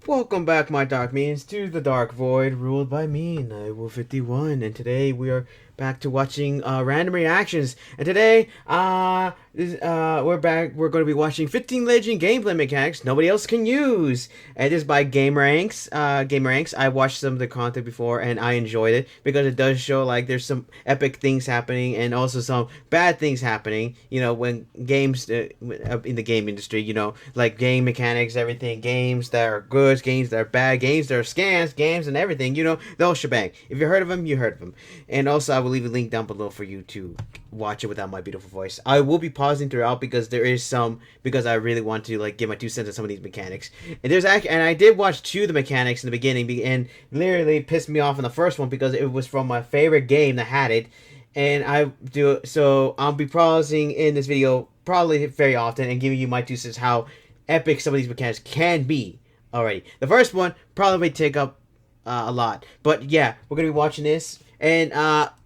Welcome back, my dark minions, to the Dark Void, ruled by me, Nightwolf51, and today we are back to watching random reactions. And today, we're back. We're going to be watching 15 Legend gameplay mechanics nobody else can use. And this is by gameranx. Gameranx. I watched some of the content before, and I enjoyed it because it does show like there's some epic things happening and also some bad things happening. You know, when games in the game industry, you know, like game mechanics, everything, games that are good, games that are bad, games that are scams, games and everything. You know, the whole shebang. If you heard of them, you heard of them. And also, I will leave a link down below for you to watch it without my beautiful voice. I will be pausing throughout because there is some, because I really want to like give my 2 cents on some of these mechanics. And there's actually, and I did watch 2 of the mechanics in the beginning, and literally pissed me off in the first one because it was from my favorite game that had it. And I'll be pausing in this video probably very often and giving you my 2 cents how epic some of these mechanics can be already. The first one probably may take up a lot, but yeah, we're gonna be watching this. And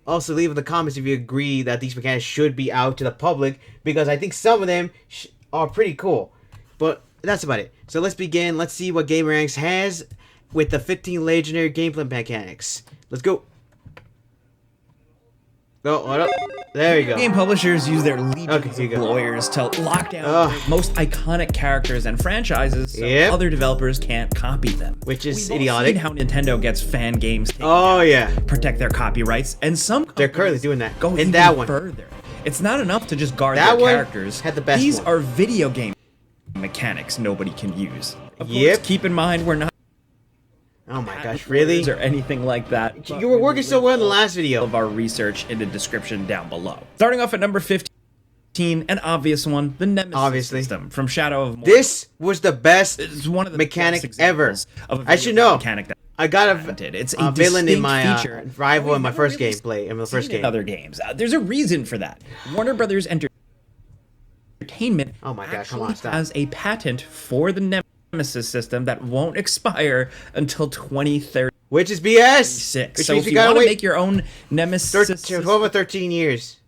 also leave in the comments if you agree that these mechanics should be out to the public, because I think some of them are pretty cool. But that's about it. So let's begin. Let's see what gameranx has with the 15 legendary gameplay mechanics. Let's go. Oh, hold up. There you go. Game publishers use their legions of lawyers to lock down their most iconic characters and franchises so other developers can't copy them. Which is We've idiotic. Seen how Nintendo gets fan games taken down, protect their copyrights, and some they're currently doing that. Go even that one further. It's not enough to just guard that their one characters. Had the best These one. are video game mechanics nobody can use. Of Yep. course, keep in mind we're not. Oh my gosh, really? Or anything like that. You were working so well in the last video. Of our research in the description down below. Starting off at number 15, an obvious one, the Nemesis system from Shadow of Mordor. This was the best one of the mechanic ever. Of I should know. Mechanic that I got a villain in my rival in my first gameplay in the first game. Other games. There's a reason for that. Warner Brothers Entertainment oh my God, come on, stop. has a patent for the Nemesis system that won't expire until 2030. Which is BS. So if you want to make your own Nemesis 12 or 13 years.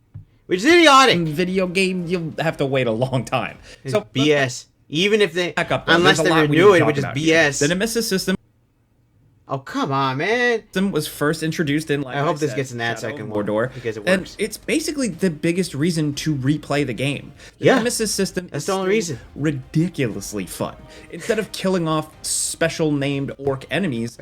Which is idiotic. Video game, you'll have to wait a long time. It's so BS. Even if they, back up, unless they renew it, which is BS. Here. The Nemesis system. Oh, come on, man. Was first introduced in, like I hope this gets an ad second Mordor, because it works. And it's basically the biggest reason to replay the game. The Nemesis system that's the only reason. Ridiculously fun. Instead of killing off special named orc enemies,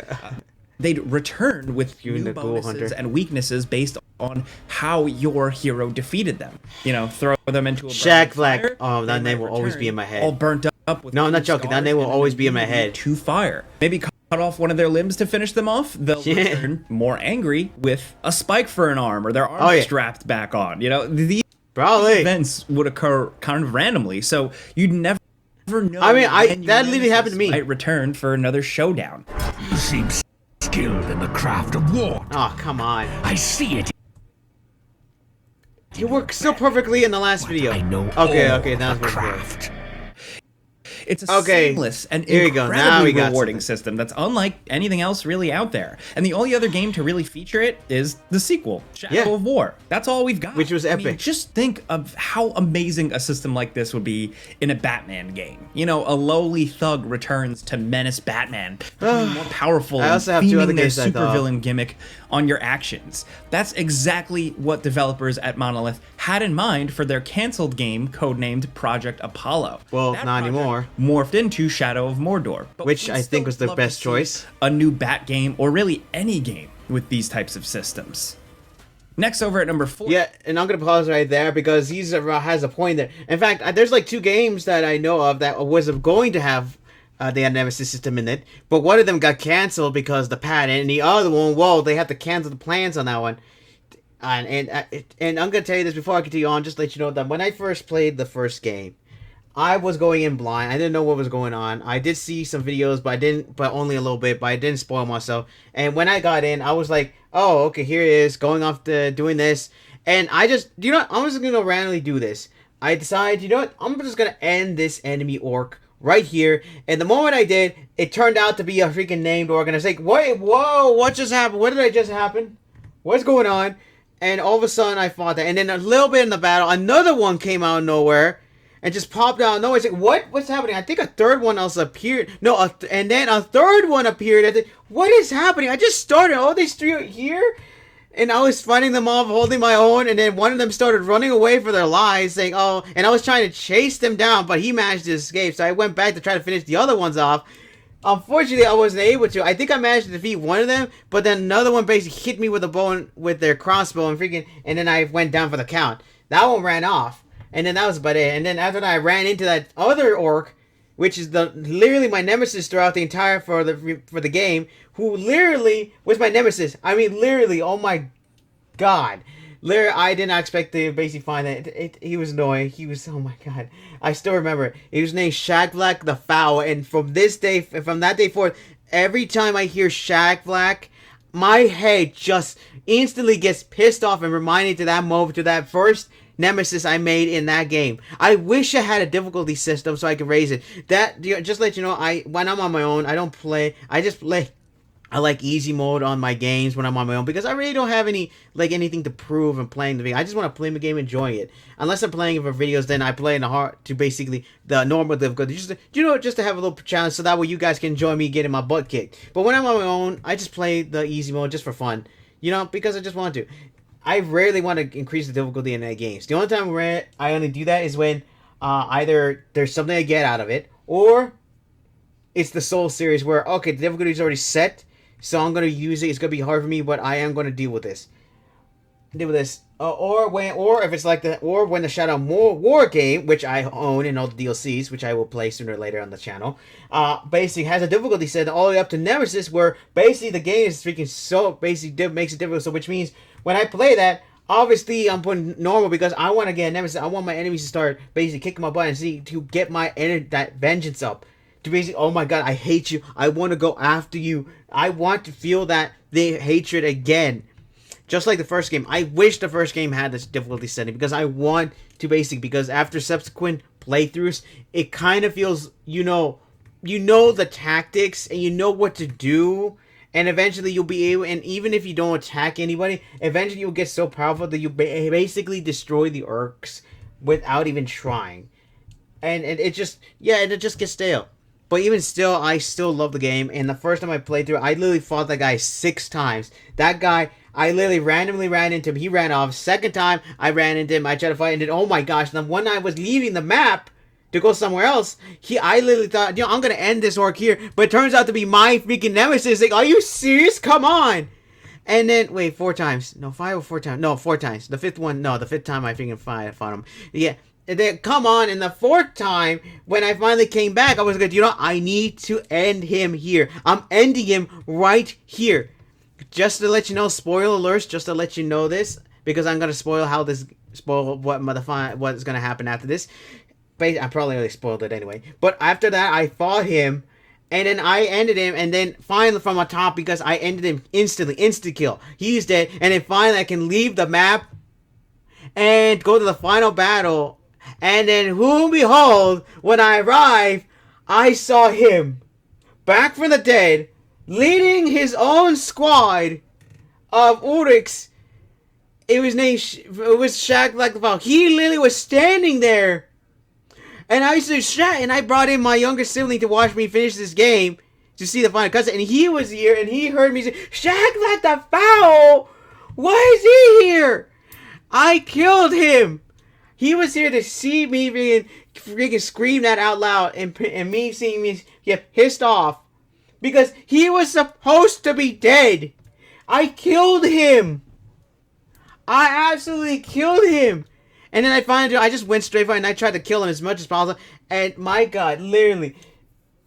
they'd return with new bonuses and weaknesses based on how your hero defeated them. You know, throw them into a Shaq Flag. Oh, that name will always be in my head. All burnt up with no, I'm not joking. That name will always be in my head. To fire. Maybe cut off one of their limbs to finish them off. They'll return more angry with a spike for an arm or their arm strapped back on. You know, these events would occur kind of randomly, so you'd never know. I mean, that literally happened to me. Might return for another showdown. You seem skilled in the craft of war. Oh, come on. I see it. You worked so perfectly in the last video. I know okay, now it's craft. It's a seamless and incredibly rewarding system that's unlike anything else really out there. And the only other game to really feature it is the sequel, Shadow of War. That's all we've got. Which was epic. I mean, just think of how amazing a system like this would be in a Batman game. You know, a lowly thug returns to menace Batman, becoming more powerful and theming their supervillain gimmick on your actions. That's exactly what developers at Monolith had in mind for their canceled game codenamed Project Apollo. Well, not anymore. Morphed into Shadow of Mordor, but which I think was the best choice. A new Bat game, or really any game with these types of systems. Next, over at number 4. Yeah, and I'm gonna pause right there because he has a point there. In fact, there's like 2 games that I know of that was going to have the Nemesis system in it, but one of them got canceled because the patent, and the other one, whoa, they had to cancel the plans on that one. And I'm gonna tell you this before I continue on, just to let you know that when I first played the first game, I was going in blind. I didn't know what was going on. I did see some videos, but only a little bit, but I didn't spoil myself. And when I got in, I was like, oh, okay, here it is, going off to doing this. And I just, you know what? I'm just going to randomly do this. I decided, you know what? I'm just going to end this enemy orc right here. And the moment I did, it turned out to be a freaking named orc. And I was like, wait, whoa, what just happened? What did I just happen? What's going on? And all of a sudden, I fought that. And then a little bit in the battle, another one came out of nowhere. and just popped out of nowhere. It's like, what's happening? I think a third one else appeared. No, and then a third one appeared. What is happening? I just started. All these three are here, and I was fighting them off, holding my own, and then one of them started running away for their lives, saying, "Oh!" And I was trying to chase them down, but he managed to escape. So I went back to try to finish the other ones off. Unfortunately, I wasn't able to. I think I managed to defeat one of them, but then another one basically hit me with a bow with their crossbow and then I went down for the count. That one ran off, and then that was about it. And then after that, I ran into that other orc, which is literally my nemesis throughout the entire for the game, who literally was my nemesis. I mean, literally, oh my god. Literally, I did not expect to basically find that. He was annoying. He was, oh my god. I still remember it. He was named Shag Black the Foul, and from that day forth, every time I hear Shag Black, my head just instantly gets pissed off and reminded to that moment, to that first nemesis I made in that game. I wish I had a difficulty system so I could raise it. Just to let you know, when I'm on my own, I don't play. I just play. I like easy mode on my games when I'm on my own because I really don't have anything to prove in playing the game. I just want to play the game, enjoying it. Unless I'm playing it for videos, then I play in the hard to basically the normal difficulty, just to have a little challenge, so that way you guys can enjoy me getting my butt kicked. But when I'm on my own, I just play the easy mode just for fun, because I just want to. I rarely want to increase the difficulty in my games. The only time where I only do that is when either there's something I get out of it, or it's the Soul series where, okay, the difficulty is already set, so I'm going to use it. It's going to be hard for me, but I am going to deal with this. Or if it's like when the Shadow War game, which I own in all the DLCs, which I will play sooner or later on the channel, basically has a difficulty set all the way up to Nemesis, where basically the game is freaking so basically makes it difficult. So which means when I play that, obviously I'm putting normal because I want to get a Nemesis. I want my enemies to start basically kicking my butt and to get my that vengeance up. To basically, oh my god, I hate you. I want to go after you. I want to feel that the hatred again. Just like the first game. I wish the first game had this difficulty setting because I want to because after subsequent playthroughs, it kind of feels, you know the tactics and you know what to do. And eventually you'll be able, and even if you don't attack anybody, eventually you'll get so powerful that you basically destroy the orcs without even trying. And it just gets stale. But even still, I still love the game. And the first time I played through, I literally fought that guy 6 times. That guy, I literally randomly ran into him. He ran off. Second time, I ran into him. I tried to fight, and then, oh my gosh. And then when I was leaving the map to go somewhere else, I literally thought, I'm going to end this orc here. But it turns out to be my freaking nemesis. Like, are you serious? Come on. And then, wait, 4 times. No, 5 or 4 times. No, 4 times. The 5th one, no, the 5th time I freaking fought him. Yeah. And then, come on, and the 4th time, when I finally came back, I was like, I need to end him here. I'm ending him right here. Just to let you know, spoiler alerts, just to let you know this, because I'm going to spoil what's going to happen after this. I probably already spoiled it anyway. But after that, I fought him, and then I ended him, and then finally from on top, because I ended him instantly, instant kill. He's dead, and then finally I can leave the map and go to the final battle. And then, whom behold, when I arrived, I saw him, back from the dead, leading his own squad of Ulrichs. It was Shag Black the Foul. He literally was standing there. And I said, and I brought in my younger sibling to watch me finish this game, to see the final cutscene. And he was here, and he heard me say, Shag Black the Foul! Why is he here? I killed him! He was here to see me freaking scream that out loud, and me seeing me get pissed off. Because he was supposed to be dead. I killed him. I absolutely killed him. And then I just went straight for it, and I tried to kill him as much as possible. And my god, literally.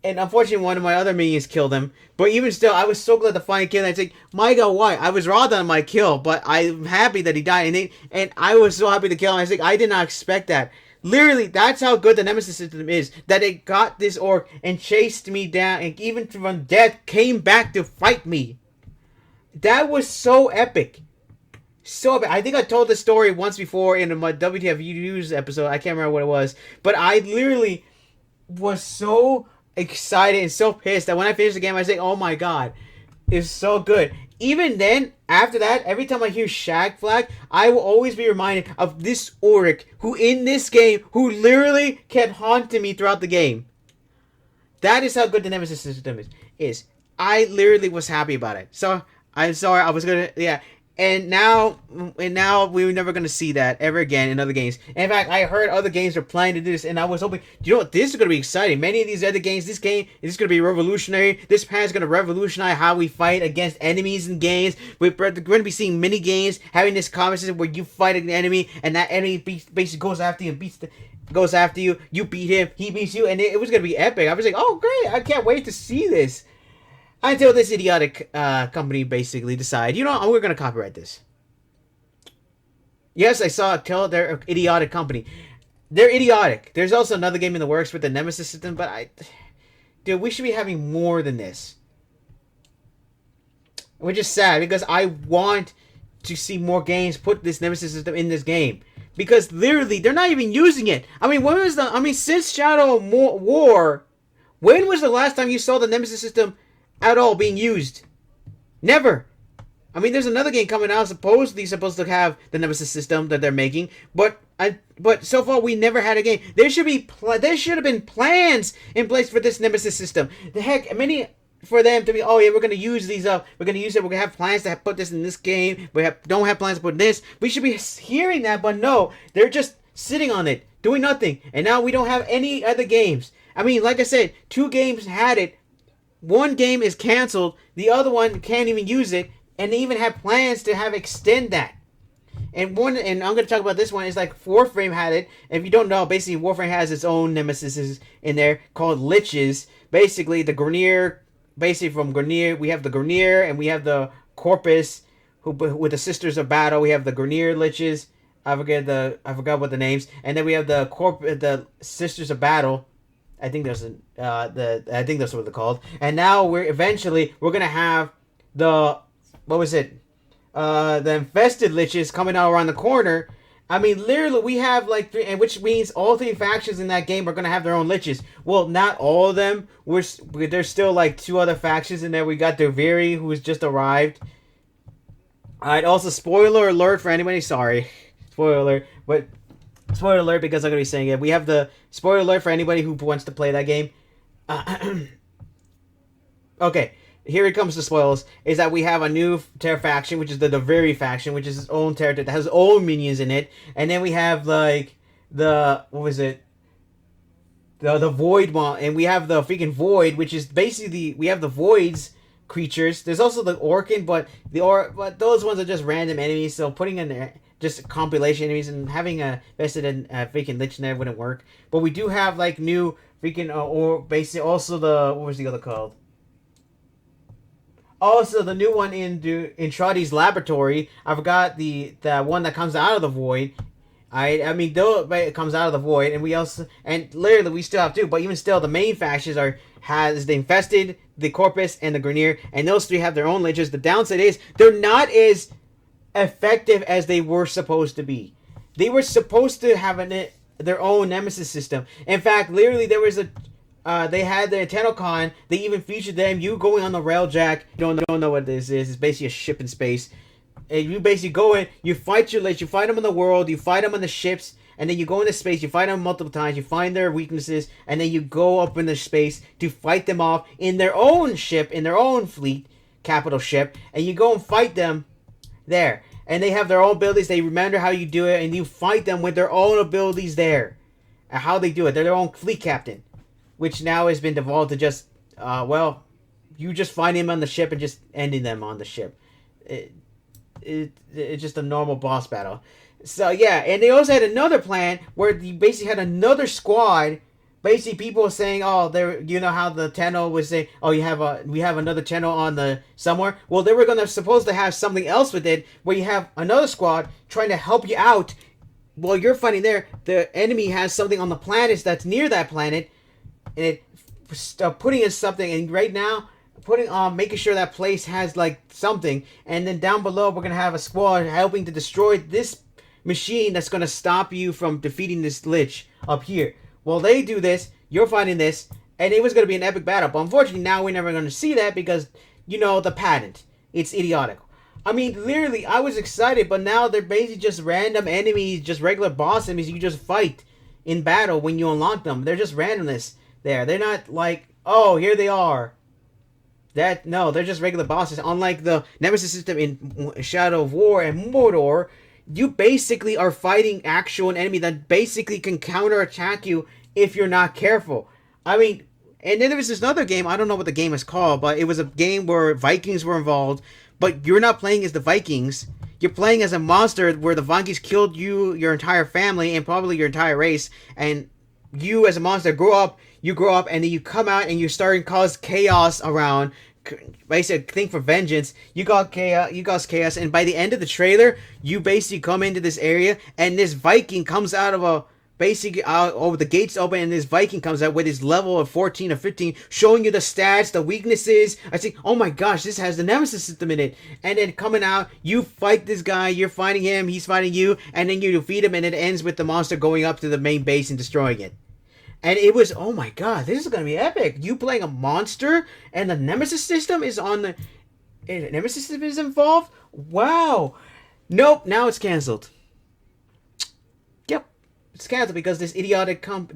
And unfortunately, one of my other minions killed him. But even still, I was so glad to finally kill him. I was like, my god, why? I was robbed on my kill, but I'm happy that he died. And I was so happy to kill him. I was like, I did not expect that. Literally, that's how good the Nemesis system is. That it got this orc and chased me down, and even from death, came back to fight me. That was so epic. So epic. I think I told this story once before in my WTF News episode. I can't remember what it was. But I literally was so excited and so pissed that when I finished the game, I was like, oh my god. is so good. Even then, after that, every time I hear Shag Flag, I will always be reminded of this Auric, who in this game, who literally kept haunting me throughout the game. That is how good the Nemesis system is. I literally was happy about it. So I'm sorry, I was gonna, yeah. And now we're never gonna see that ever again in other games. In fact, I heard other games are planning to do this, and I was hoping, you know what, this is gonna be exciting. Many of these other games, this game is gonna be revolutionary. This pan is gonna revolutionize how we fight against enemies in games. We're gonna be seeing mini games, having this conversation where you fight an enemy, and that enemy basically goes after you and goes after you. You beat him, he beats you, and it was gonna be epic. I was like, oh great, I can't wait to see this. Until this idiotic company basically decide, you know, we're gonna copyright this. Yes, I saw it. Tell their idiotic company. They're idiotic. There's also another game in the works with the Nemesis system, but dude, we should be having more than this. Which is sad because I want to see more games put this Nemesis system in this game. Because literally, they're not even using it. I mean, since Shadow War, when was the last time you saw the Nemesis system at all being used? Never. I mean, there's another game coming out supposed to have the Nemesis system that they're making, but so far we never had a game. There should have been plans in place for this Nemesis system. The heck, for them to be, oh yeah, we're gonna use these up. We're gonna use it. We're gonna have plans to put this in this game. Don't have plans to put this. We should be hearing that, but no, they're just sitting on it, doing nothing. And now we don't have any other games. I mean, like I said, 2 games had it. One game is canceled, the other one can't even use it, and they even have plans to have extend that. And I'm going to talk about this one, is like Warframe had it. If you don't know, basically Warframe has its own nemesis in there called Liches. Basically, the Grineer, from Grineer, we have the Grineer and we have the Corpus, who with the Sisters of Battle, we have the Grineer Liches. I forgot what the names. And then we have the Sisters of Battle. I think that's what they're called. And now we're gonna have the the infested liches coming out around the corner. I mean, literally, we have like 3, and which means all 3 factions in that game are gonna have their own liches. Well, not all of them. There's still like 2 other factions in there. We got Deviri, who's just arrived. Alright, also spoiler alert for anybody. Sorry, spoiler alert, but. Spoiler alert, because I'm going to be saying it. We have the spoiler alert for anybody who wants to play that game. Okay, here it comes to spoilers. Is that we have a new Terror faction, which is the Deviri faction, which is its own Terror that has its own minions in it. And then we have like the Void one, and we have the freaking Void, which is basically we have the Void's creatures. There's also the Orkin, but those ones are just random enemies. So putting in there just compilation enemies and having a vested in freaking Lich in there wouldn't work. But we do have like new freaking or basically also what was the other called? Also the new one in Shadi's laboratory. I forgot the one that comes out of the Void. I mean, though it comes out of the Void, and literally we still have 2. But even still, the main factions has the Infested, the Corpus, and the Grineer, and those 3 have their own liches. The downside is they're not as effective as they were supposed to be. They were supposed to have their own nemesis system. In fact, literally there was they had the TennoCon. They even featured them. You going on the railjack. You don't know what this is. It's basically a ship in space. And you basically go in. You fight your lich. You fight them in the world. You fight them on the ships. And then you go into space. You fight them multiple times. You find their weaknesses. And then you go up into space to fight them off in their own ship, in their own fleet, capital ship. And you go and fight them there. And they have their own abilities. They remember how you do it. And you fight them with their own abilities there. And how they do it. They're their own fleet captain. Which now has been devolved to just, you just find him on the ship and just ending them on the ship. It's just a normal boss battle. So, yeah. And they also had another plan where you basically had another squad. Basically, people were saying, oh, you know how the Tenno was saying, oh, we have another Tenno on the somewhere. Well, they were supposed to have something else with it, where you have another squad trying to help you out. While you're fighting there, the enemy has something on the planet that's near that planet, and putting in something. And right now, making sure that place has like something. And then down below, we're gonna have a squad helping to destroy this machine that's gonna stop you from defeating this lich up here. Well, they do this, you're fighting this, and it was going to be an epic battle. But unfortunately, now we're never going to see that because the patent. It's idiotic. I mean, literally, I was excited, but now they're basically just random enemies, just regular boss enemies you just fight in battle when you unlock them. They're just randomness there. They're not like, oh, here they are. No, they're just regular bosses. Unlike the Nemesis system in Shadow of War and Mordor, you basically are fighting actual enemy that basically can counterattack you if you're not careful. I mean, and then there was this other game, I don't know what the game is called, but it was a game where Vikings were involved, but you're not playing as the Vikings. You're playing as a monster where the Vikings killed you, your entire family, and probably your entire race, and you as a monster grow up, and then you come out and you start and cause chaos around, basically think for vengeance. You cause chaos, and by the end of the trailer, you basically come into this area, and this Viking comes out of basically out over the gates open, and this Viking comes out with his level of 14 or 15, showing you the stats, the weaknesses. I think, oh my gosh, this has the Nemesis system in it. And then coming out, you fight this guy, you're fighting him, he's fighting you, and then you defeat him, and it ends with the monster going up to the main base and destroying it. And it was, oh my god, this is gonna be epic. You playing a monster, and the Nemesis system is Nemesis system is involved? Wow. Nope, now it's cancelled. Yep. It's canceled because this idiotic people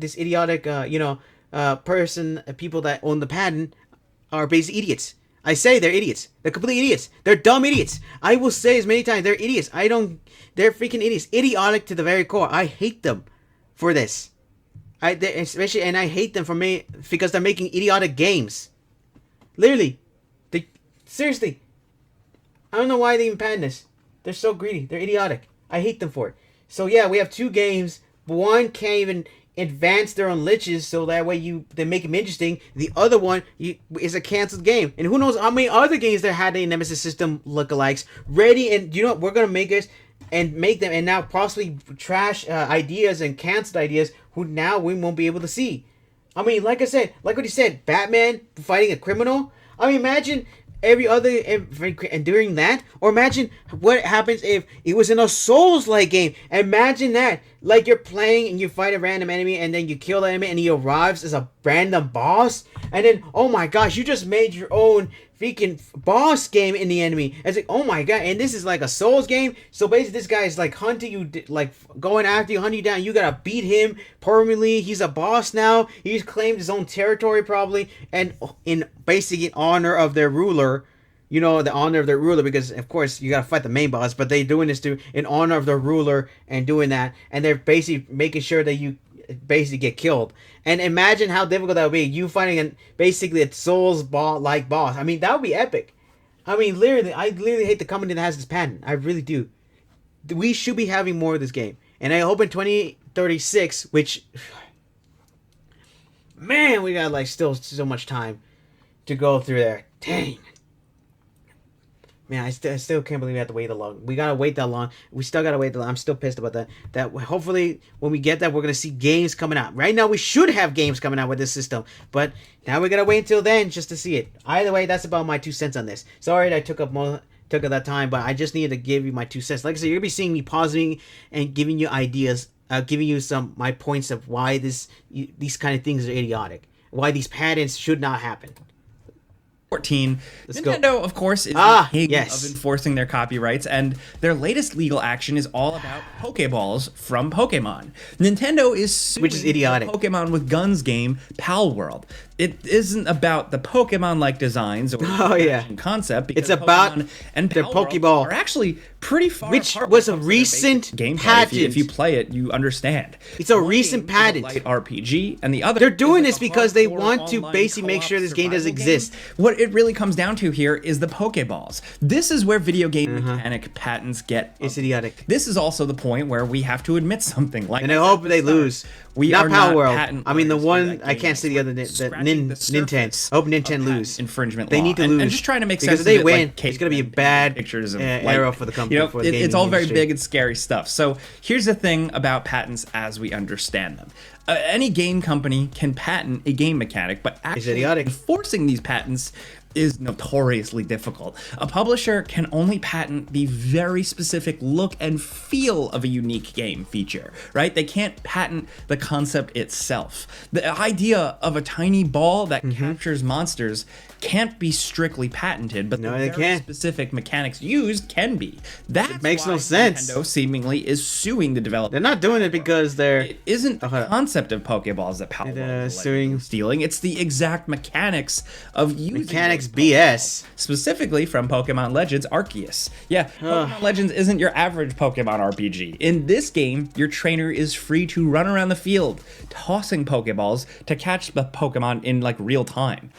that own the patent are basically idiots. I say they're idiots. They're complete idiots. They're dumb idiots. I will say as many times, they're idiots. They're freaking idiots. Idiotic to the very core. I hate them for this. I hate them because they're making idiotic games. Literally. Seriously. I don't know why they even patent this. They're so greedy. They're idiotic. I hate them for it. So yeah, we have two games. One can't even advance their own liches, so that way they make them interesting. The other one is a canceled game, and who knows how many other games that had a Nemesis system lookalikes ready. And you know what? We're gonna make this and make them, and now possibly trash ideas and canceled ideas. Who now we won't be able to see. I mean, like I said, like what he said, Batman fighting a criminal. I mean, imagine and during that, or imagine what happens if it was in a Souls-like game. Imagine that, like you're playing and you fight a random enemy, and then you kill the enemy, and he arrives as a random boss, and then oh my gosh, you just made your own freaking boss game in the enemy. It's like, oh my god, and this is like a Souls game. So basically, this guy is like hunting you, like going after you, hunting you down. You gotta beat him permanently. He's a boss now. He's claimed his own territory probably, and in basically honor of their ruler. You know, the honor of their ruler, because of course you gotta fight the main boss, but they're doing this in honor of their ruler and doing that, and they're basically making sure that you basically get killed. And imagine how difficult that would be. You fighting basically a Souls-like boss. I mean, that would be epic. I mean, I literally hate the company that has this patent. I really do. We should be having more of this game, and I hope in 2036, which, man, we got like still so much time to go through there. Dang. Man, I still can't believe we have to wait that long. We gotta wait that long. We still gotta wait that long. I'm still pissed about that. That hopefully when we get that, we're gonna see games coming out. Right now, we should have games coming out with this system, but now we gotta wait until then just to see it. Either way, that's about my 2 cents on this. Sorry that I took up that time, but I just needed to give you my 2 cents. Like I said, you're gonna be seeing me pausing and giving you ideas, giving you my points of why these kind of things are idiotic, why these patents should not happen. 14. Let's Nintendo, go. of course, is the king yes. of enforcing their copyrights, and their latest legal action is all about Pokeballs from Pokemon. Nintendo is suing which is idiotic. the Pokemon with Guns game, Pal World. It isn't about the Pokemon-like designs or concept. Because it's about Pokemon and their Pal Pokeball World are actually pretty far which apart was when a it comes to their recent basic gameplay. patent. If you play it, you understand. It's a One recent game is a patent. light RPG, and the other They're doing is this like a because they hardcore want to online basically make co-op sure this game does survival exist. What it really comes down to here is the Pokeballs. This is where video game mechanic patents get. It's idiotic. This is also the point where we have to admit something. Like, and I hope they lose. We not are Power not World. patent I mean, the lawyers one for that I game. can't see the other. Nintendo. I hope Nintendo lose. Infringement. They law. need to And lose just trying to make because sense if they of it, win, like it's gonna be a cavemen bad pictures of arrow for the company. You know, for the gaming it's all very industry. big and scary stuff. So here's the thing about patents as we understand them. Any game company can patent a game mechanic, but actually enforcing these patents is notoriously difficult. A publisher can only patent the very specific look and feel of a unique game feature, right? They can't patent the concept itself. The idea of a tiny ball that captures monsters can't be strictly patented, but the very specific mechanics used can be. That makes no sense. Nintendo seemingly is suing the developer. They're not doing it because it isn't the concept of Pokeballs that Power World is stealing. It's the exact mechanics of using BS. Specifically from Pokemon Legends Arceus. Yeah, Pokemon Legends isn't your average Pokemon RPG. In this game, your trainer is free to run around the field, tossing Pokeballs to catch the Pokemon in like real time.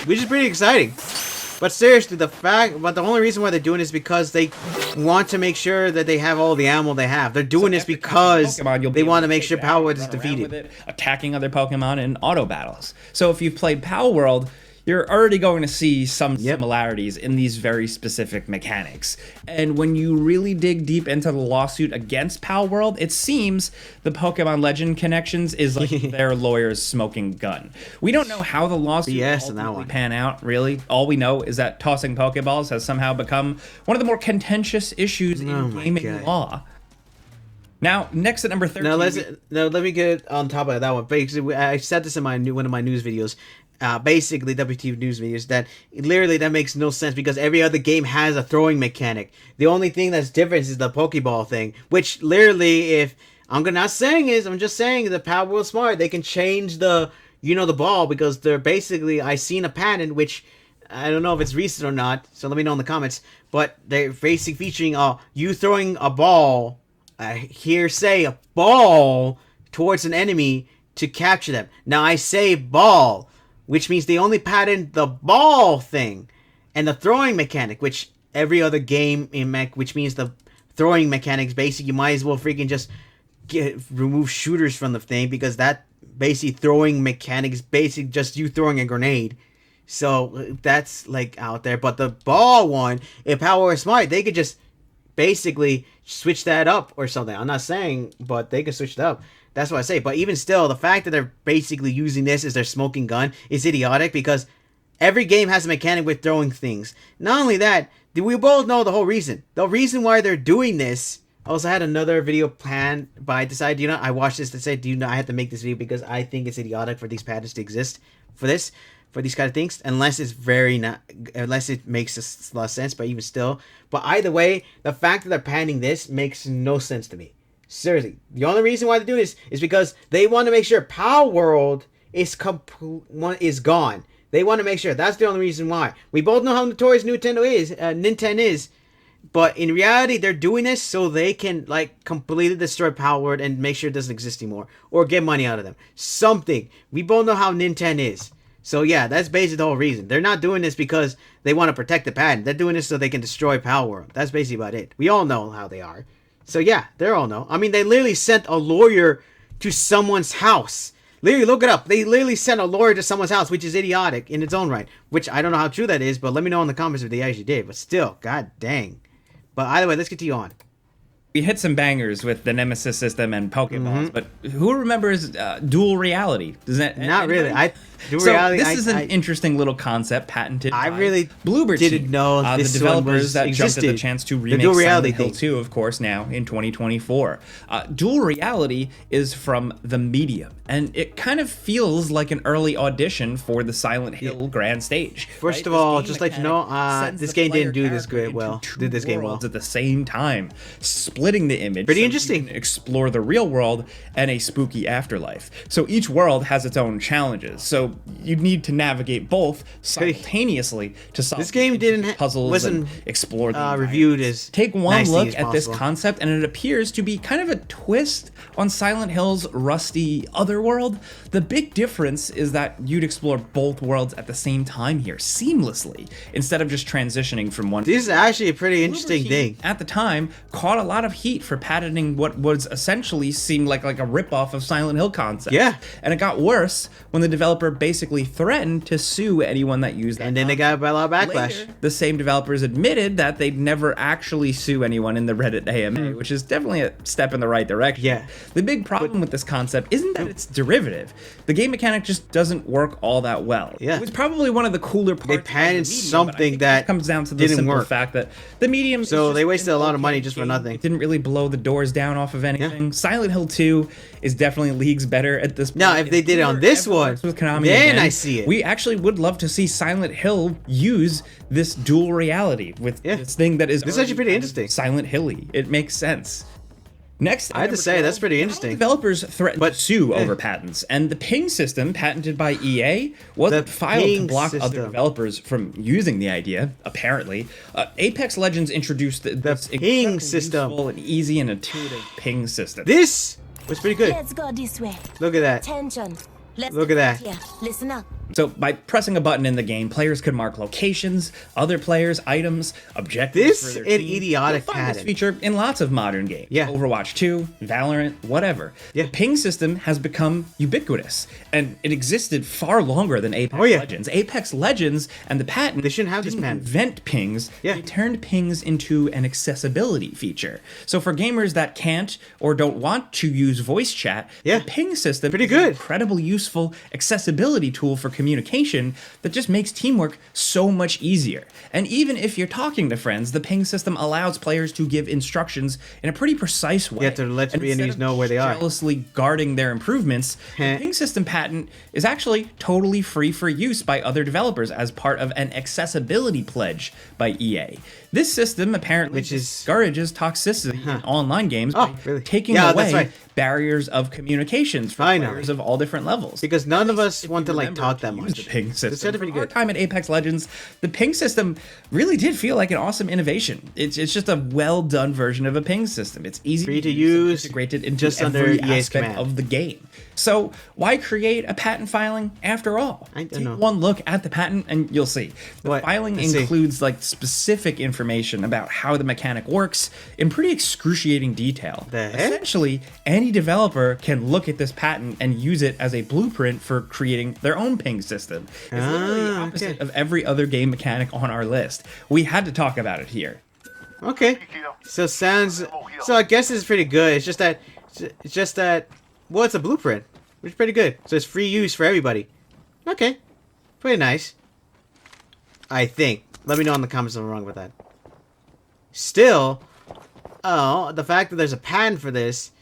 Which is pretty exciting. But seriously, the only reason why they're doing it is because they want to make sure that they have all the ammo they have. They're doing this because they want to make sure Power World is defeated. Attacking other Pokemon in auto battles. So if you've played Power World, you're already going to see some similarities in these very specific mechanics. And when you really dig deep into the lawsuit against Power World, it seems the Pokemon Legend connections is like their lawyer's smoking gun. We don't know how the lawsuit will ultimately pan out, really. All we know is that tossing Pokeballs has somehow become one of the more contentious issues in gaming law. Now, next at number 13. Now, let me get on top of that one. Basically, I said this in one of my news videos. Basically WTV news videos, that literally that makes no sense because every other game has a throwing mechanic. The only thing that's different is the Pokeball thing, which literally, if I'm just saying the Power World Smart, they can change the ball because they're basically, I seen a patent which I don't know if it's recent or not, so let me know in the comments, but they're basically featuring you throwing a ball, a ball towards an enemy to capture them. Now I say ball, which means they only patent the ball thing and the throwing mechanic, which every other game which means the throwing mechanics, basically you might as well freaking just remove shooters from the thing, because that basically throwing mechanics basically just you throwing a grenade. So that's like out there. But the ball one, if Power was smart, they could just basically switch that up or something. I'm not saying, but they could switch it up. That's what I say. But even still, the fact that they're basically using this as their smoking gun is idiotic, because every game has a mechanic with throwing things. Not only that, we both know the whole reason. The reason why they're doing this. I also had another video planned, but I decided, I watched this to say, I have to make this video because I think it's idiotic for these patents to exist for these kind of things, unless it makes a lot of sense, but even still. But either way, the fact that they're patenting this makes no sense to me. Seriously, the only reason why they're doing this is because they want to make sure Power World is gone. They want to make sure. That's the only reason why. We both know how notorious Nintendo is, but in reality, they're doing this so they can completely destroy Power World and make sure it doesn't exist anymore, or get money out of them. Something. We both know how Nintendo is. So yeah, that's basically the whole reason. They're not doing this because they want to protect the patent. They're doing this so they can destroy Power World. That's basically about it. We all know how they are. So yeah, they all know. I mean, they literally sent a lawyer to someone's house. Literally, look it up. They literally sent a lawyer to someone's house, which is idiotic in its own right. Which I don't know how true that is, but let me know in the comments if they actually did. But still, god dang. But either way, let's continue on. We hit some bangers with the Nemesis system and Pokeballs, but who remembers dual reality? Does that not anybody? really? This is an interesting little concept patented. I really Bloober didn't team, know this the developers that existed. jumped at the chance to remake dual reality Silent Hill 2, of course, now in 2024. Dual reality is from the Medium, and it kind of feels like an early audition for the Silent Hill grand stage. First of all, just let you know, this game didn't do this great well. Did this game well at the same time, splitting the image. Pretty interesting. You can explore the real world and a spooky afterlife. So each world has its own challenges. So you need to navigate both simultaneously to solve this game puzzles and explore the reviewed as take one look at this concept, and it appears to be kind of a twist on Silent Hill's rusty Otherworld. The big difference is that you'd explore both worlds at the same time here, seamlessly, instead of just transitioning from one. This is actually a pretty interesting thing. At the time, caught a lot of heat for patenting what was essentially seemed like a ripoff of Silent Hill concept. Yeah. And it got worse when the developer basically threatened to sue anyone that used that. And then they got a lot of backlash. Later, the same developers admitted that they'd never actually sue anyone in the Reddit AMA, which is definitely a step in the right direction. Yeah. The big problem with this concept isn't that it's derivative. The game mechanic just doesn't work all that well. Yeah. It was probably one of the cooler parts. They patented something that comes down to the didn't simple work. fact that the medium. So they wasted a lot of money just for nothing. It didn't really blow the doors down off of anything. Yeah. Silent Hill 2 is definitely leagues better at this point. Now, if they did it on this one, with Konami then again, I see it. We actually would love to see Silent Hill use this dual reality with this thing that is. This is actually pretty interesting. Silent Hilly. It makes sense. Next, I have to say, that's pretty interesting. Developers threatened to sue over patents, and the ping system patented by EA wasn't filed to block other developers from using the idea, apparently. Apex Legends introduced this ping system. Useful and easy and intuitive ping system. This was pretty good. Let's go this way. Look at that. Attention. Look at that. Here. Listen up. So by pressing a button in the game, players could mark locations, other players, items, objectives. This for their an team. idiotic You'll find pattern. this feature in lots of modern games. Yeah. Overwatch 2, Valorant, whatever. Yeah. The ping system has become ubiquitous, and it existed far longer than Apex Legends. Apex Legends and the patent They shouldn't have this didn't patent. invent pings. Yeah. They turned pings into an accessibility feature. So for gamers that can't or don't want to use voice chat, the ping system pretty is good. an incredibly useful accessibility tool for communication that just makes teamwork so much easier. And even if you're talking to friends, the ping system allows players to give instructions in a pretty precise way. You have to let your enemies know where they are. Jealously guarding their improvements, the ping system patent is actually totally free for use by other developers as part of an accessibility pledge by EA. This system apparently discourages toxicity in online games by taking away barriers of communications for players of all different levels. Because none of us want to like talk that much. The ping system. It's pretty good. Our time at Apex Legends, the ping system really did feel like an awesome innovation. It's just a well done version of a ping system. It's easy Free to use, integrated into just under every EA's aspect command. of the game. So why create a patent filing after all? I don't Take know. one look at the patent and you'll see. The filing Let's see. includes like specific information about how the mechanic works in pretty excruciating detail. The heck? Essentially, any developer can look at this patent and use it as a blueprint for creating their own ping system. It's literally the opposite of every other game mechanic on our list. We had to talk about it here. Okay. So I guess it's pretty good. It's just that well, it's a blueprint, which is pretty good. So it's free use for everybody. Okay. Pretty nice. I think. Let me know in the comments if I'm wrong with that. Still, the fact that there's a patent for this.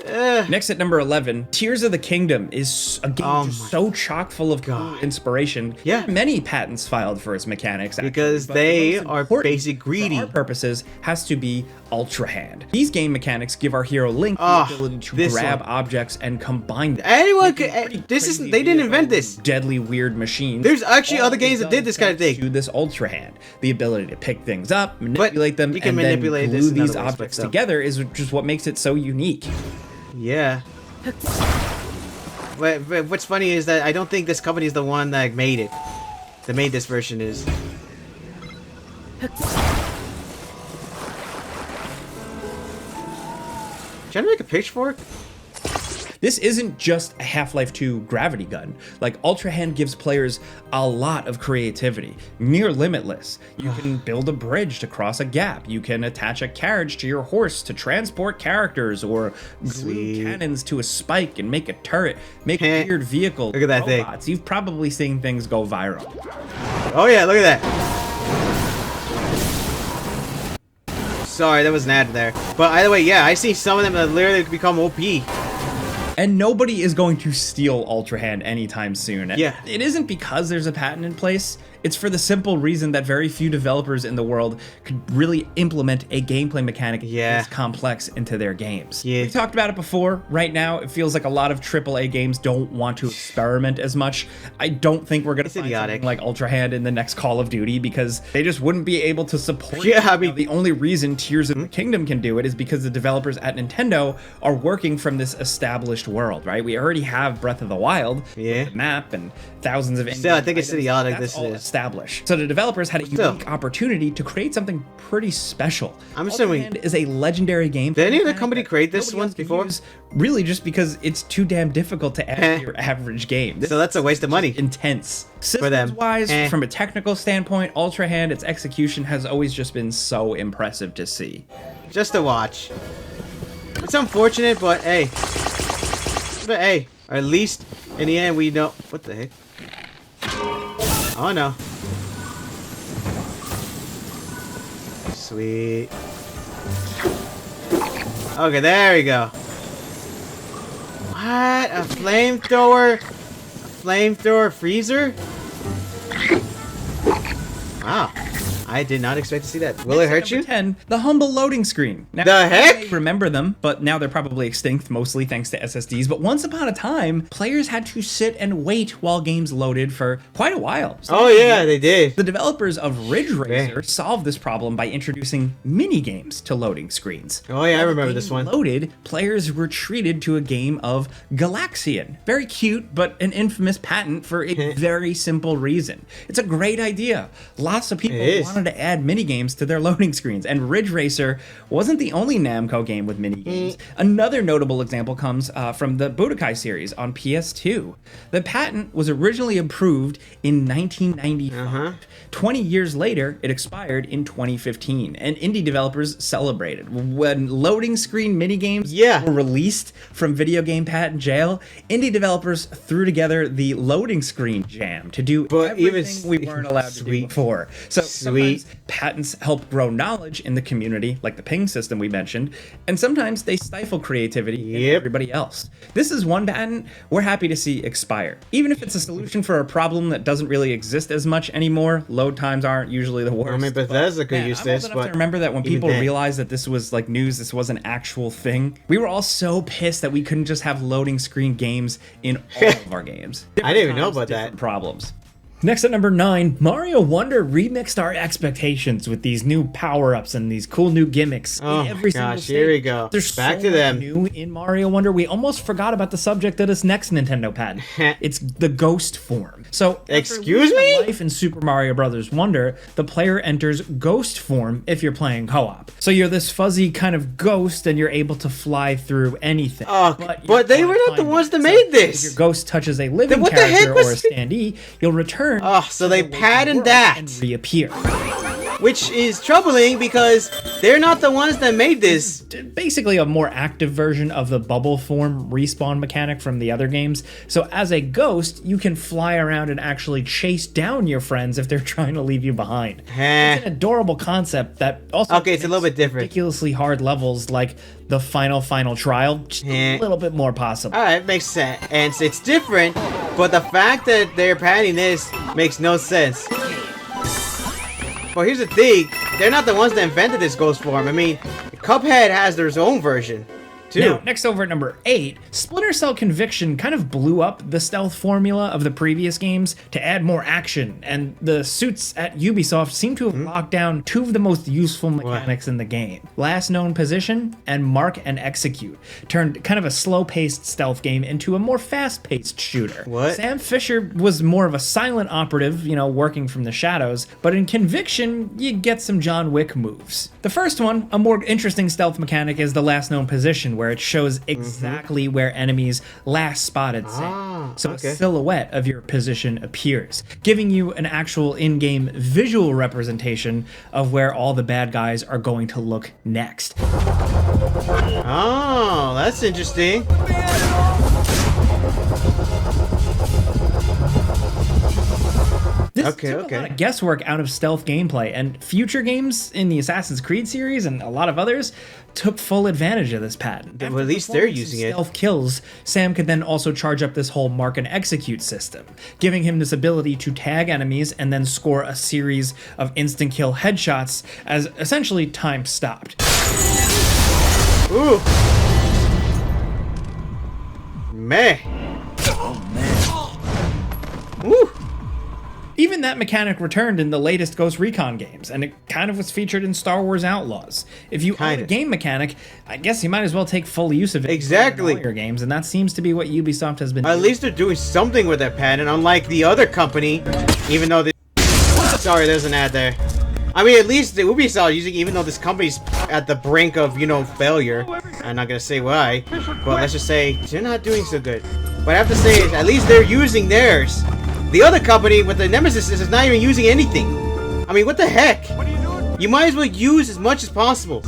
Next at number 11, Tears of the Kingdom is a game just so chock full of cool inspiration. Yeah. Many patents filed for its mechanics. Actually, Because but they the most are important basic greedy. For our purposes, has to be Ultra Hand. These game mechanics give our hero Link the ability to grab objects and combine them. Anyone could. They didn't invent this. Deadly weird machines. There's actually other games that did this kind of thing. To this Ultra Hand, the ability to pick things up, manipulate them, you can and manipulate then this glue in these other ways, objects but still. together is just what makes it so unique. Yeah. But what's funny is that I don't think this company is the one that made it. That made this version is. Trying to make a pitchfork? This isn't just a Half-Life 2 gravity gun. Like, Ultra Hand gives players a lot of creativity, near limitless. You can build a bridge to cross a gap. You can attach a carriage to your horse to transport characters, or glue cannons to a spike and make a turret, make weird vehicles. Look at that robots. You've probably seen things go viral. Oh yeah, look at that. Sorry, that was an ad there. But either way, yeah, I see some of them that literally become OP. And nobody is going to steal Ultra Hand anytime soon. Yeah. It isn't because there's a patent in place. It's for the simple reason that very few developers in the world could really implement a gameplay mechanic this complex into their games. Yeah. We talked about it before. Right now, it feels like a lot of AAA games don't want to experiment as much. I don't think we're going to find something like Ultra Hand in the next Call of Duty because they just wouldn't be able to support it. I mean, the only reason Tears of the Kingdom can do it is because the developers at Nintendo are working from this established world, right? We already have Breath of the Wild, yeah, with the map and thousands of. Still, I think it's idiotic. That's This all is established. So the developers had a unique opportunity to create something pretty special. I'm assuming Ultra Hand is a legendary game. Did any other company create this one before? Really, just because it's too damn difficult to add to your average game. So that's a waste of money. Intense. For them. Systems-wise, from a technical standpoint, Ultra Hand, its execution has always just been so impressive to see. Just to watch. It's unfortunate, but hey. At least in the end we know. What the heck? Oh no. Sweet. Okay, there we go. What? A flamethrower? Flamethrower freezer? Wow. I did not expect to see that. Will it hurt you? 10, the humble loading screen. Now, the heck? You may remember them, but now they're probably extinct, mostly thanks to SSDs. But once upon a time, players had to sit and wait while games loaded for quite a while. Oh yeah, they did. The developers of Ridge Racer solved this problem by introducing mini games to loading screens. Oh yeah, I remember this one. Loaded, players were treated to a game of Galaxian. Very cute, but an infamous patent for a very simple reason. It's a great idea. Lots of people wanted to add minigames to their loading screens, and Ridge Racer wasn't the only Namco game with minigames. Another notable example comes from the Budokai series on PS2. The patent was originally approved in 1995. 20 years later, it expired in 2015, and indie developers celebrated. When loading screen minigames were released from video game patent jail, indie developers threw together the loading screen jam to do everything we weren't allowed to do before. So sometimes patents help grow knowledge in the community, like the ping system we mentioned, and sometimes they stifle creativity in everybody else. This is one patent we're happy to see expire. Even if it's a solution for a problem that doesn't really exist as much anymore, load times aren't usually the worst. I mean, Bethesda could use this, but to remember that when people realized that this was like news, this was an actual thing, we were all so pissed that we couldn't just have loading screen games in all of our games. I didn't even know about that. Problems. Next at number 9, Mario Wonder remixed our expectations with these new power-ups and these cool new gimmicks. Oh my gosh, here we go. There's back so to them. New in Mario Wonder. We almost forgot about the subject of this next Nintendo patent. It's the ghost form. So, excuse me? Life in Super Mario Bros. Wonder, the player enters ghost form if you're playing co-op. So you're this fuzzy kind of ghost, and you're able to fly through anything. Oh, but they were not the ones that made this. If your ghost touches a living character or a standee, you'll return. Oh, so they patented that and reappear. Which is troubling because they're not the ones that made this. Basically a more active version of the bubble form respawn mechanic from the other games. So as a ghost, you can fly around and actually chase down your friends if they're trying to leave you behind. It's an adorable concept that also it's a little bit different. Ridiculously hard levels like the final trial, just a little bit more possible. Alright, makes sense. And it's different, but the fact that they're patenting this makes no sense. But here's the thing, they're not the ones that invented this ghost form. I mean, Cuphead has their own version, too. Now, next over at number 8, Splinter Cell Conviction kind of blew up the stealth formula of the previous games to add more action, and the suits at Ubisoft seem to have locked down 2 of the most useful mechanics in the game. Last known position and mark and execute turned kind of a slow-paced stealth game into a more fast-paced shooter. Sam Fisher was more of a silent operative, working from the shadows, but in Conviction, you get some John Wick moves. The first one, a more interesting stealth mechanic, is the last known position, where it shows exactly where enemies last spotted Sam. So a silhouette of your position appears, giving you an actual in-game visual representation of where all the bad guys are going to look next. Oh, that's interesting. This took a lot of guesswork out of stealth gameplay, and future games in the Assassin's Creed series and a lot of others took full advantage of this patent. Well, at least they're using it. Stealth kills, Sam could then also charge up this whole mark and execute system, giving him this ability to tag enemies and then score a series of instant kill headshots as essentially time stopped. Ooh. Man. Ooh. Even that mechanic returned in the latest Ghost Recon games, and it kind of was featured in Star Wars Outlaws. If you own a game mechanic, I guess you might as well take full use of it exactly in all your games, and that seems to be what Ubisoft has been doing. At least they're doing something with that patent, unlike the other company, even though they... Sorry, there's an ad there. I mean, at least the Ubisoft using, even though this company's at the brink of, you know, failure. I'm not gonna say why, but let's just say they're not doing so good. But I have to say, at least they're using theirs. The other company with the Nemesis is not even using anything. I mean, what the heck? You might as well use as much as possible.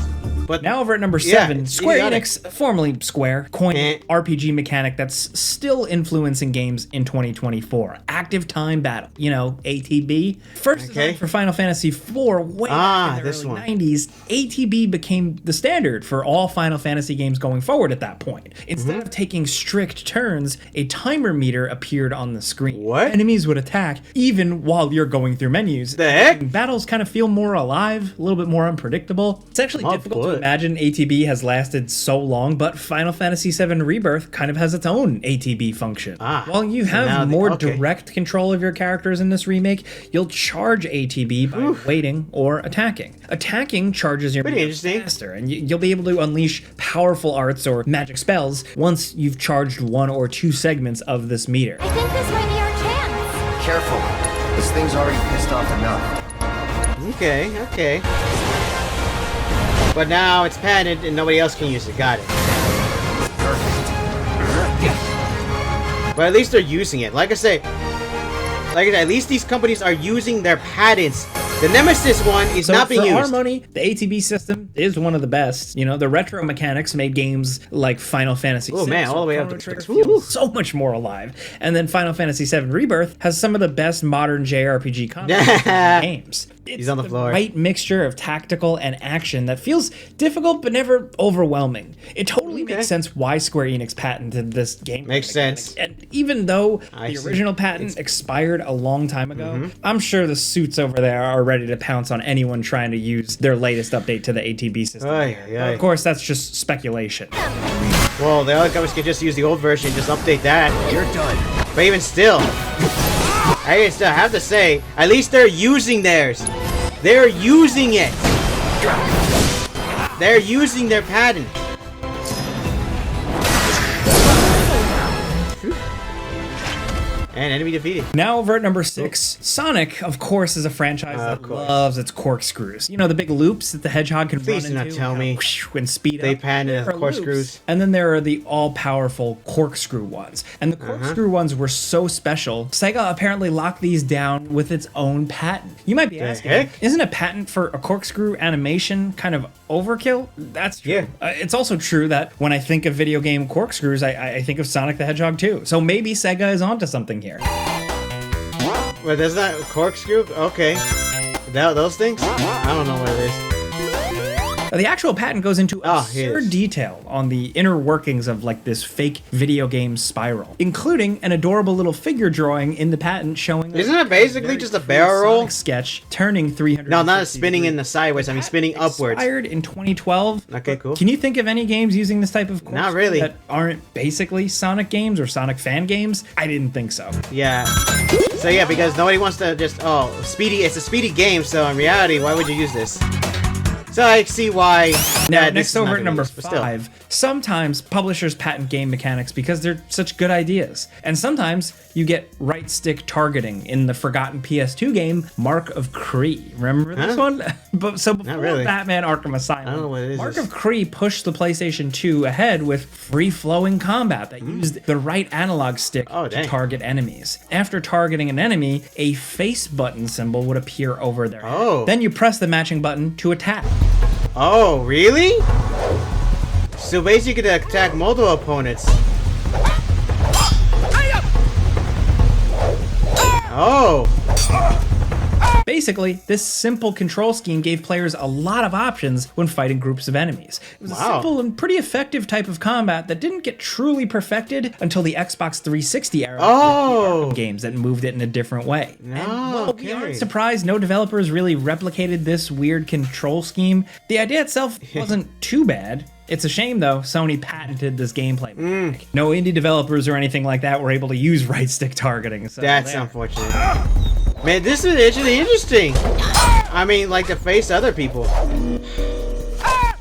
But now over at number 7, Square Enix, formerly Square, coined an RPG mechanic that's still influencing games in 2024. Active time battle. You know, ATB. First designed for Final Fantasy IV way back in the early 90s, ATB became the standard for all Final Fantasy games going forward at that point. Instead of taking strict turns, a timer meter appeared on the screen. What? Enemies would attack even while you're going through menus. The heck? Battles kind of feel more alive, a little bit more unpredictable. It's actually difficult to imagine ATB has lasted so long, but Final Fantasy VII Rebirth kind of has its own ATB function. While you have more direct control of your characters in this remake, you'll charge ATB by waiting or attacking. Attacking charges your meter faster, and you'll be able to unleash powerful arts or magic spells once you've charged 1 or 2 segments of this meter. I think this might be our chance. Careful. This thing's already pissed off enough. Okay. But now it's patented and nobody else can use it. Got it. Perfect. But at least they're using it. Like I say, at least these companies are using their patents. The Nemesis one is not being used. For our money, the ATB system is one of the best. You know, the retro mechanics made games like Final Fantasy VI. Oh man, all the way up to Trigger feel so much more alive. And then Final Fantasy VII Rebirth has some of the best modern JRPG combat games. It's on the floor. Right mixture of tactical and action that feels difficult but never overwhelming. It totally makes sense why Square Enix patented this game. Makes sense. And even though the original patent expired a long time ago, I'm sure the suits over there are ready to pounce on anyone trying to use their latest update to the ATB system. Of course, that's just speculation. Well, the other companies could just use the old version and just update that. You're done. But even still, I still have to say, at least they're using theirs. They're using it. They're using their patent. And enemy defeated. Now over at number 6, Sonic, of course, is a franchise that loves its corkscrews. You know, the big loops that the hedgehog can run into. Please do not tell me and speed they up. patented corkscrews. And then there are the all-powerful corkscrew ones. And the corkscrew ones were so special, Sega apparently locked these down with its own patent. You might be asking, isn't a patent for a corkscrew animation kind of overkill? That's true. Yeah. It's also true that when I think of video game corkscrews, I think of Sonic the Hedgehog too. So maybe Sega is onto something here. Well, there's not corkscrew? Okay. Those things? I don't know what it is. The actual patent goes into absurd detail on the inner workings of like this fake video game spiral, including an adorable little figure drawing in the patent showing. Isn't it basically just a barrel roll sketch turning 300? No, not spinning in the sideways. I mean spinning upwards. Expired in 2012. Okay, cool. Can you think of any games using this type of? Not really. That aren't basically Sonic games or Sonic fan games. I didn't think so. Yeah. So yeah, because nobody wants to just speedy. It's a speedy game, so in reality, why would you use this? So I see why. Now, next over at number 5, sometimes publishers patent game mechanics because they're such good ideas. And sometimes you get right stick targeting in the forgotten PS2 game, Mark of Kree. Remember this one? So before Batman Arkham Asylum, I don't know what it is. Mark of Kree pushed the PlayStation 2 ahead with free-flowing combat that used the right analog stick to target enemies. After targeting an enemy, a face button symbol would appear over their head. Then you press the matching button to attack. Oh, really? So basically you could attack multiple opponents. Oh. Basically, this simple control scheme gave players a lot of options when fighting groups of enemies. It was a simple and pretty effective type of combat that didn't get truly perfected until the Xbox 360 era games that moved it in a different way. We aren't surprised no developers really replicated this weird control scheme. The idea itself wasn't too bad. It's a shame, though, Sony patented this gameplay mechanic. No indie developers or anything like that were able to use right stick targeting. So that's unfortunate. Man, this is actually interesting. I mean, like to face other people.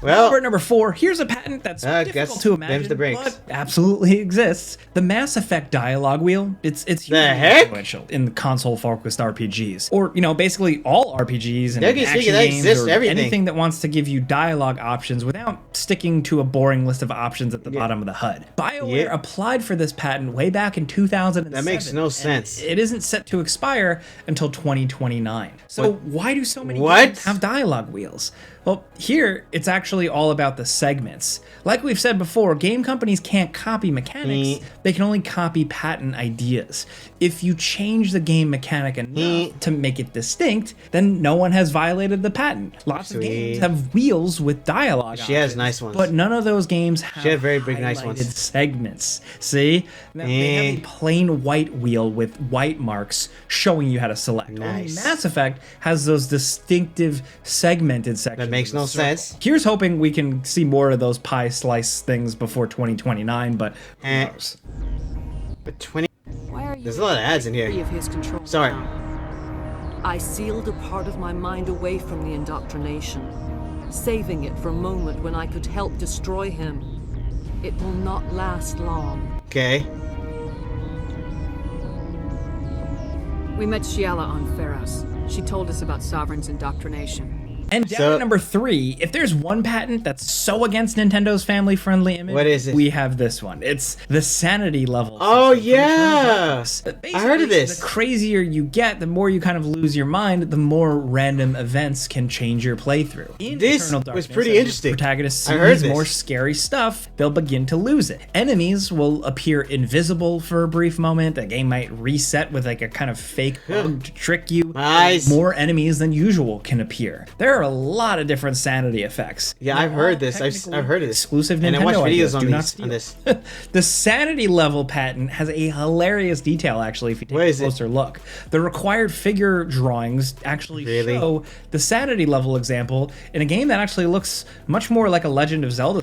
Well, Number 4, here's a patent that's difficult to imagine, the brakes. but absolutely exists. The Mass Effect dialogue wheel. It's hugely influential in the console-focused RPGs, or basically all RPGs and action games or anything that wants to give you dialogue options without sticking to a boring list of options at the bottom of the HUD. BioWare applied for this patent way back in 2007. That makes no sense. It isn't set to expire until 2029. So why do so many games have dialogue wheels? Well, here, it's actually all about the segments. Like we've said before, game companies can't copy mechanics, they can only copy patent ideas. If you change the game mechanic enough to make it distinct, then no one has violated the patent. Lots of games have wheels with dialogue She has nice ones. but none of those games have very big, nice ones. segments. See? Now, they have a plain white wheel with white marks showing you how to select. Nice. Only Mass Effect has those distinctive segmented sections. Makes no sense. Here's hoping we can see more of those pie slice things before 2029, but who knows? But 20. Why are you There's a lot of ads in here. free of his control Sorry. now? I sealed a part of my mind away from the indoctrination, saving it for a moment when I could help destroy him. It will not last long. Okay. We met Shiala on Pharos. She told us about Sovereign's indoctrination. And down at number 3, if there's one patent that's so against Nintendo's family-friendly image, what is it? We have this one. It's the sanity level. Oh, yeah! I heard of this. The crazier you get, the more you kind of lose your mind, the more random events can change your playthrough. In This Eternal was Darkness, pretty as the interesting. Protagonist I heard sees this. more scary stuff, they'll begin to lose it. Enemies will appear invisible for a brief moment. The game might reset with like a kind of fake bug to trick you. Nice. More enemies than usual can appear. There are a lot of different sanity effects. Yeah, I've heard this. I've heard of this. Exclusive Nintendo And I watched ideas. videos Do on, not steal. this. The sanity level patent has a hilarious detail, actually, if you take a closer look. The required figure drawings actually show the sanity level example in a game that actually looks much more like a Legend of Zelda.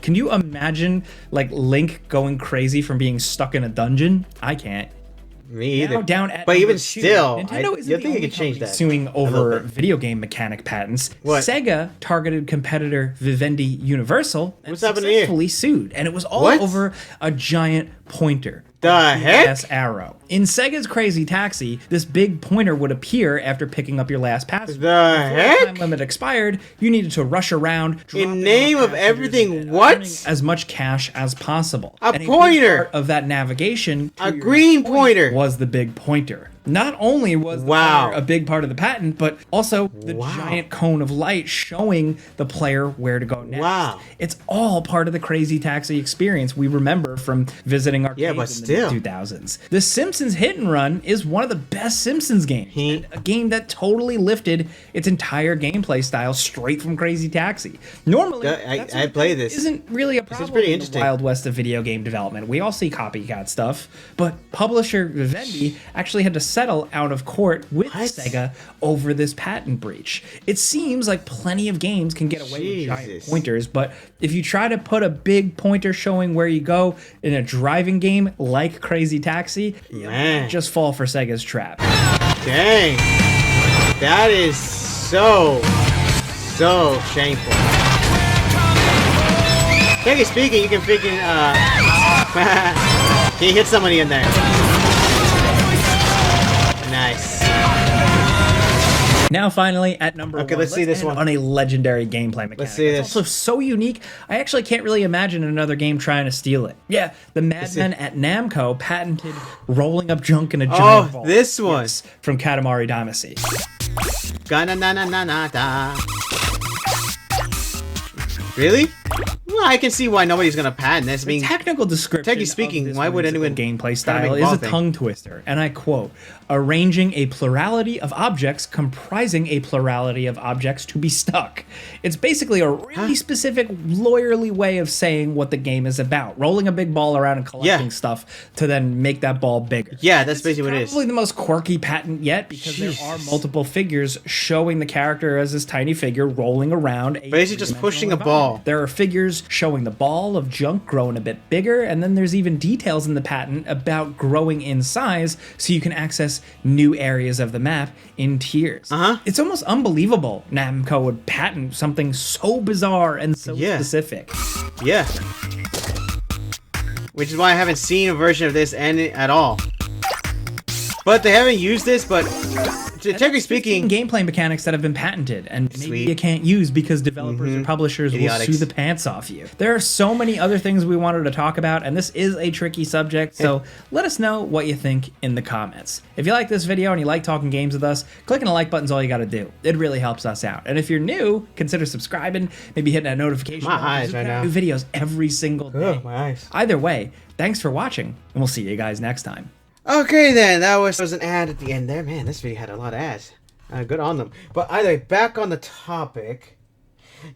Can you imagine, like, Link going crazy from being stuck in a dungeon? I can't. Me either. Now, down at but even 2, still, Nintendo isn't you the think you only could change company that. suing over video game mechanic patents. What? Sega targeted competitor Vivendi Universal and What's happening here? successfully sued, and it was all What? over a giant pointer. The heck? Arrow. In Sega's Crazy Taxi, this big pointer would appear after picking up your last password. The Before heck? the time limit expired, you needed to rush around. In name of everything, what? As much cash as possible. A And big pointer! part of that navigation. to A your green point pointer. was the big pointer. Not only was the pointer a big part of the patent, but also the giant cone of light showing the player where to go next. Wow. It's all part of the Crazy Taxi experience we remember from visiting arcades but in still. the 2000s. The Simpsons Hit and Run is one of the best Simpsons games. And a game that totally lifted its entire gameplay style straight from Crazy Taxi. Normally, I play this. Isn't really a problem pretty in interesting. the Wild West of video game development. We all see copycat stuff, but publisher Vivendi actually had to settle out of court with Sega over this patent breach. It seems like plenty of games can get away with giant pointers, but if you try to put a big pointer showing where you go in a driving game like Crazy Taxi, you might just fall for Sega's trap. Dang. That is so shameful. Technically speaking, you can freaking, can you hit somebody in there? Nice. Now, finally, at number 1, let's see this one. on a legendary gameplay mechanic. Let's see It's this. also so unique, I actually can't really imagine another game trying to steal it. Yeah, the madmen at Namco patented rolling up junk in a giant ball. this one. Yes, from Katamari Damacy. Ga-na-na-na-na-na-da. Really? Well, I can see why nobody's gonna patent this. I mean, Technical description. technically speaking, why would anyone gameplay try to make style is ball a thing? tongue twister, and I quote: "Arranging a plurality of objects comprising a plurality of objects to be stuck." It's basically a really specific lawyerly way of saying what the game is about: rolling a big ball around and collecting stuff to then make that ball bigger. Yeah, that's basically what it is. Probably the most quirky patent yet, because there are multiple figures showing the character as this tiny figure rolling around. Basically just pushing a ball. There are figures showing the ball of junk growing a bit bigger, and then there's even details in the patent about growing in size so you can access new areas of the map in tiers. It's almost unbelievable Namco would patent something so bizarre and so specific. Yeah. Which is why I haven't seen a version of this at all. But they haven't used this, but technically speaking, gameplay mechanics that have been patented and maybe you can't use because developers or publishers will sue the pants off you. There are so many other things we wanted to talk about, and this is a tricky subject, so let us know what you think in the comments. If you like this video and you like talking games with us, clicking the like button's all you gotta do. It really helps us out. And if you're new, consider subscribing, maybe hitting that notification bell. My eyes right now. New videos every single day. Oh, my eyes. Either way, thanks for watching, and we'll see you guys next time. Okay then, that was an ad at the end there. Man, this video had a lot of ads. Good on them. But either way, back on the topic.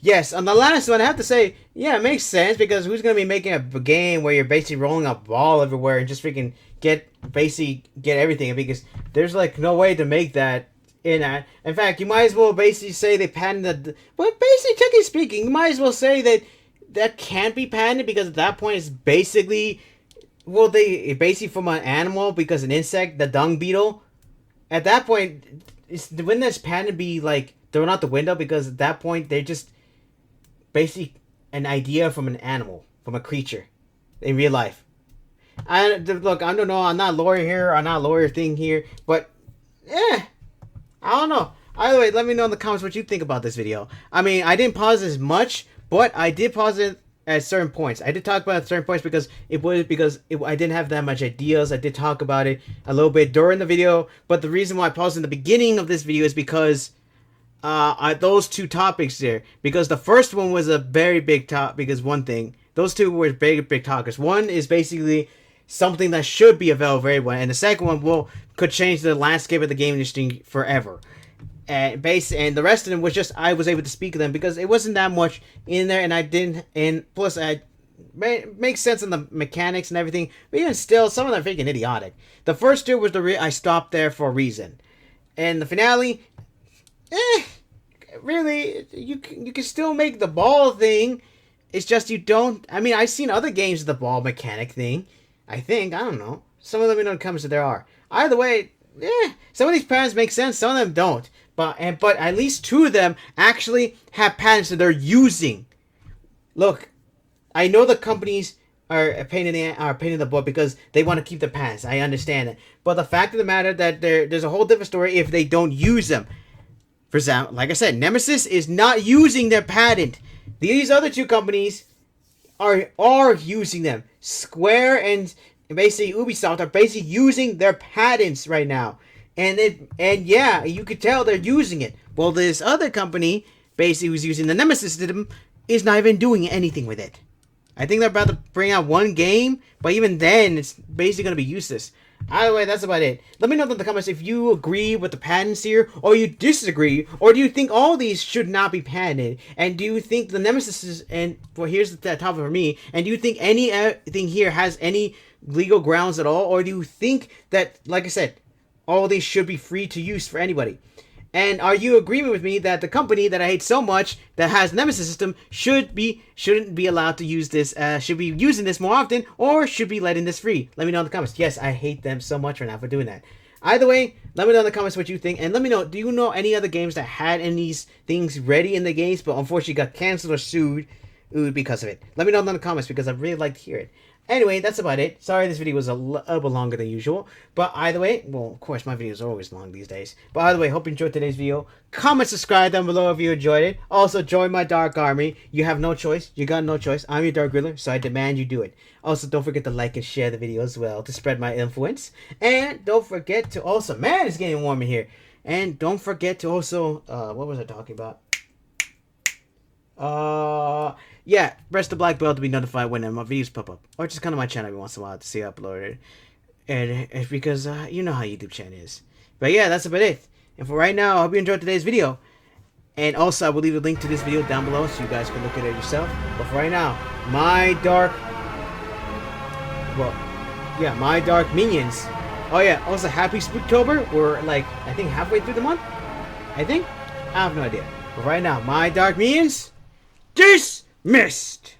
Yes, on the last one, I have to say, yeah, it makes sense because who's going to be making a game where you're basically rolling a ball everywhere and just freaking get everything? Because there's like no way to make that in that. In fact, you might as well basically say they patented. But basically, technically speaking, you might as well say that can't be patented because at that point it's basically. Well, they basically from an animal because an insect, the dung beetle. At that point, wouldn't this patent be like thrown out the window because at that point they're just basically an idea from an animal, from a creature, in real life. Look, I don't know. I'm not a lawyer here. I'm not a lawyer thing here, but I don't know. Either way, let me know in the comments what you think about this video. I mean, I didn't pause as much, but I did pause it at certain points. I did talk about certain points because I didn't have that much ideas. I did talk about it a little bit during the video, but the reason why I paused in the beginning of this video is because those two topics there. Because the first one was a very big topic. Because one thing, those two were big topics. One is basically something that should be available for everyone, and the second one could change the landscape of the game industry forever. And the rest of them was just I was able to speak to them because it wasn't that much in there, and I didn't. And plus, makes sense in the mechanics and everything. But even still, some of them are freaking idiotic. The first two was I stopped there for a reason, and the finale, really, you can still make the ball thing. It's just you don't. I mean, I've seen other games of the ball mechanic thing. I don't know. Some of them in comes to there are. Either way, some of these patents make sense. Some of them don't. But at least two of them actually have patents that they're using. Look, I know the companies are a pain in the butt because they want to keep the patents. I understand it. But the fact of the matter that there's a whole different story if they don't use them. For example, like I said, Nemesis is not using their patent. These other two companies are using them. Square and basically Ubisoft are basically using their patents right now. And yeah, you could tell they're using it. Well, this other company, basically who's using the Nemesis system, is not even doing anything with it. I think they're about to bring out one game, but even then, it's basically going to be useless. Either way, that's about it. Let me know in the comments if you agree with the patents here, or you disagree, or do you think all these should not be patented? And do you think the Nemesis is, here's the topic for me, and do you think anything here has any legal grounds at all, or do you think that, like I said, all these should be free to use for anybody? And are you agreeing with me that the company that I hate so much that has Nemesis system shouldn't be allowed to use this, should be using this more often, or should be letting this free? Let me know in the comments. Yes, I hate them so much right now for doing that. Either way, let me know in the comments what you think, and let me know, do you know any other games that had any of these things ready in the games, but unfortunately got canceled or sued because of it? Let me know in the comments because I'd really like to hear it. Anyway, that's about it. Sorry this video was a little bit longer than usual. But either way, well, of course, my videos are always long these days. But either way, hope you enjoyed today's video. Comment, subscribe down below if you enjoyed it. Also, join my Dark Army. You have no choice. You got no choice. I'm your Dark Ruler, so I demand you do it. Also, don't forget to like and share the video as well to spread my influence. And don't forget to also... Man, it's getting warm in here. And don't forget to also... what was I talking about? Yeah, press the black bell to be notified when my videos pop up. Or just come to my channel every once in a while to see I upload it. And it's because, you know how YouTube channel is. But yeah, that's about it. And for right now, I hope you enjoyed today's video. And also, I will leave a link to this video down below so you guys can look at it yourself. But for right now, my dark minions. Oh yeah, also happy Spooktober. We're like, I think halfway through the month. I think? I have no idea. But right now, my dark minions... Dismissed!